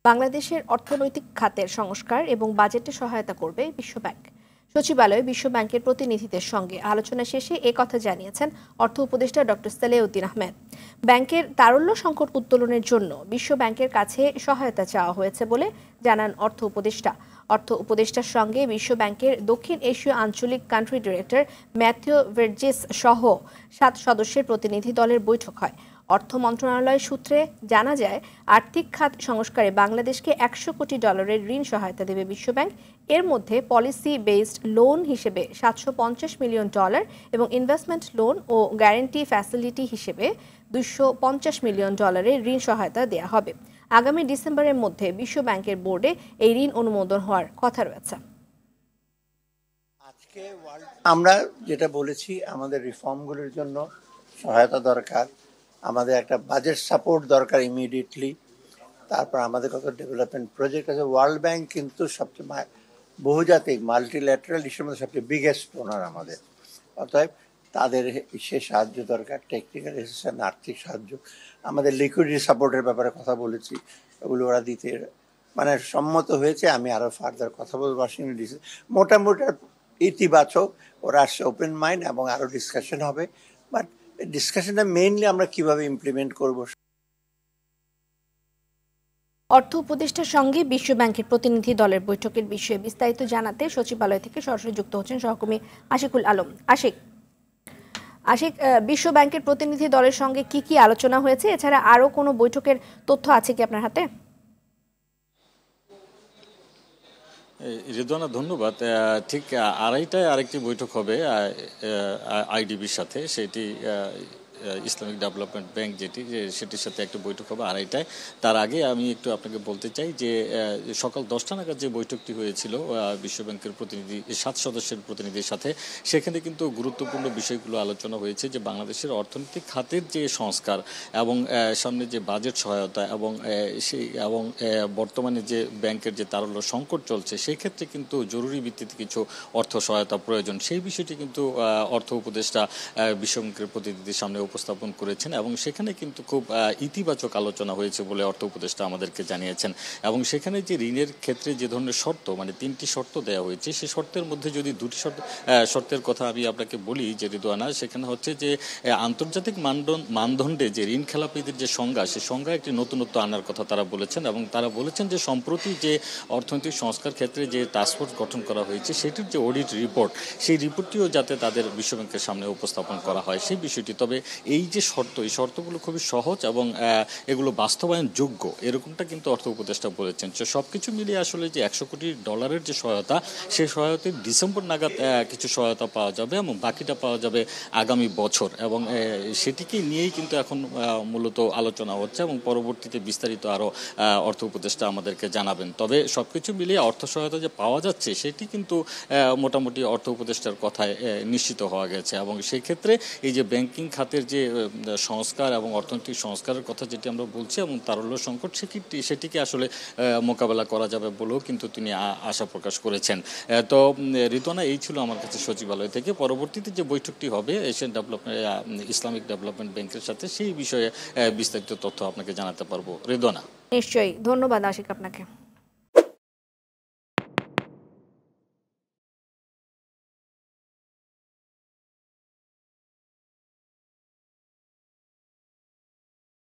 বাংলাদেশের অর্থনৈতিক খাতের সংস্কার এবং বাজেটে সহায়তা করবে বিশ্বব্যাংক। সচিবালয়ে বিশ্বব্যাংকের প্রতিনিধিদের সঙ্গে আলোচনা শেষে কথা জানিয়েছেন অর্থ উপদেষ্টা ডক্টর সালেউদ্দিন আহমেদ। ব্যাংকের তারল্য সংকট উত্তোলনের জন্য বিশ্বব্যাংকের কাছে সহায়তা চাওয়া হয়েছে বলে জানান অর্থ উপদেষ্টা। অর্থ উপদেষ্টার সঙ্গে বিশ্বব্যাংকের দক্ষিণ এশীয় আঞ্চলিক কান্ট্রি ডিরেক্টর ম্যাথিউ ভার্জিস সহ 7 সদস্যের প্রতিনিধি দলের বৈঠক হয়। অর্থ মন্ত্রণালয় সূত্রে জানা যায়, আর্থিক খাত সংস্কারে বাংলাদেশকে $100 কোটি ঋণ সহায়তা দেবে বিশ্বব্যাংক। এর মধ্যে পলিসি বেসড লোন হিসেবে $750 মিলিয়ন এবং ইনভেস্টমেন্ট লোন ও গ্যারান্টি ফ্যাসিলিটি হিসেবে $250 মিলিয়ন ঋণ সহায়তা দেওয়া হবে। আগামী ডিসেম্বরের মধ্যে বিশ্বব্যাংকের বোর্ডে এই ঋণ অনুমোদন হওয়ার কথা রয়েছে। আজকে আমরা যেটা বলেছি, আমাদের রিফর্মগুলোর জন্য সহায়তা দরকার, আমাদের একটা বাজেট সাপোর্ট দরকার ইমিডিয়েটলি, তারপর আমাদের কত ডেভেলপমেন্ট প্রজেক্ট আছে। ওয়ার্ল্ড ব্যাংক কিন্তু সবচেয়ে বহুজাতিক মাল্টিল্যাটারাল ইস্যুর মধ্যে সবচেয়ে বিগেস্ট ওনার আমাদের, অতএব তাদের সে সাহায্য দরকার, টেকনিক্যাল অ্যাসিস্ট্যান্স, আর্থিক সাহায্য। আমাদের লিকুইডিটি সাপোর্টের ব্যাপারে কথা বলেছি, ওগুলো ওরা দিতে সম্মত হয়েছে। আমি আরও ফার্দার কথা বলবো ওয়াশিংটন ডিসি। মোটামুটি ইতিবাচক, ওরা আসছে ওপেন মাইন্ড এবং আরও ডিসকাশন হবে। বাট ডিসকাশনটা মেইনলি আমরা কিভাবে ইমপ্লিমেন্ট করব। অর্থ উপদেষ্টার সঙ্গে বিশ্বব্যাংকের প্রতিনিধি দলের বৈঠকের বিষয়ে বিস্তারিত জানাতে সচিবালয় থেকে সরাসরি যুক্ত হচ্ছেন সহকর্মী আশিকুল আলম। আশিক, বিশ্বব্যাংকের প্রতিনিধি দলের সঙ্গে কি আলোচনা হয়েছে? এছাড়া আরো কোনো বৈঠকের তথ্য আছে কি আপনার হাতে? রিদওয়ানা, ধন্যবাদ। ঠিক 2:30টায় আরেকটি বৈঠক হবে আইডিবির সাথে, সেটি ইসলামিক ডেভেলপমেন্ট ব্যাংক সেটির সাথে একটা বৈঠক হবে 2:30টায়। তার আগে আমি একটু আপনাকে বলতে চাই যে সকাল 10টা নাগাদ যে বৈঠকটি হয়েছিল বিশ্বব্যাংকের 7 সদস্যের প্রতিনিধির সাথে, সেখানে কিন্তু গুরুত্বপূর্ণ বিষয়গুলো আলোচনা হয়েছে যে বাংলাদেশের অর্থনৈতিক খাতের যে সংস্কার এবং সামনে যে বাজেট সহায়তা এবং বর্তমানে যে ব্যাংকের যে তারল্য সংকট চলছে, সেই ক্ষেত্রে কিন্তু জরুরি ভিত্তিতে কিছু অর্থ সহায়তা প্রয়োজন। সেই বিষয়টি কিন্তু অর্থ উপদেষ্টা বিশ্বব্যাংকের প্রতিনিধির সামনে উপস্থাপন করেছেন এবং সেখানে কিন্তু খুব ইতিবাচক আলোচনা হয়েছে বলে অর্থ উপদেষ্টা আমাদেরকে জানিয়েছেন। এবং সেখানে যে ঋণের ক্ষেত্রে যে ধরনের শর্ত, 3টি শর্ত দেওয়া হয়েছে, সেই শর্তের মধ্যে যদি 2টি শর্তের কথা আমি আপনাকে বলি যে রিদওয়ানা, সেখানে হচ্ছে যে আন্তর্জাতিক মানদণ্ডে যে ঋণ খেলাপিদের যে সংজ্ঞা, সেই সংজ্ঞা একটি নতুনত্ব আনার কথা তারা বলেছেন। এবং তারা বলেছেন যে সম্প্রতি যে অর্থনৈতিক সংস্কার ক্ষেত্রে যে টাস্কফোর্স গঠন করা হয়েছে, সেটির যে অডিট রিপোর্ট, সেই রিপোর্টটিও যাতে তাদের বিশ্বব্যাংকের সামনে উপস্থাপন করা হয়, সেই বিষয়টি। তবে এই যে এই শর্তগুলো খুবই সহজ এবং এগুলো বাস্তবায়ন যোগ্য, এরকমটা কিন্তু অর্থ উপদেষ্টা বলেছেন। সবকিছু মিলিয়ে আসলে যে $100 কোটি যে সহায়তা, সেই সহায়তায় ডিসেম্বর নাগাদ কিছু সহায়তা পাওয়া যাবে এবং বাকিটা পাওয়া যাবে আগামী বছর। এবং সেটিকে নিয়েই কিন্তু এখন মূলত আলোচনা হচ্ছে এবং পরবর্তীতে বিস্তারিত আরও অর্থ উপদেষ্টা আমাদেরকে জানাবেন। তবে সবকিছু মিলিয়ে অর্থ সহায়তা যে পাওয়া যাচ্ছে, সেটি কিন্তু মোটামুটি অর্থ উপদেষ্টার কথায় নিশ্চিত হওয়া গেছে। এবং সেই ক্ষেত্রে এই যে ব্যাংকিং খাতের যে সংস্কার এবং অর্থনৈতিক সংস্কারের কথা যেটি আমরা বলছি এবং তারল্য সংকট, সেটিকে আসলে মোকাবেলা করা যাবে বলেও কিন্তু তিনি আশা প্রকাশ করেছেন। তো রিদওয়ানা, এই ছিল আমার কাছে সচিবালয় থেকে। পরবর্তীতে যে বৈঠকটি হবে ইসলামিক ডেভেলপমেন্ট ব্যাংকের সাথে, সেই বিষয়ে বিস্তারিত তথ্য আপনাকে জানাতে পারবো রিদওয়ানা। নিশ্চয়ই, ধন্যবাদ আশিক আপনাকে।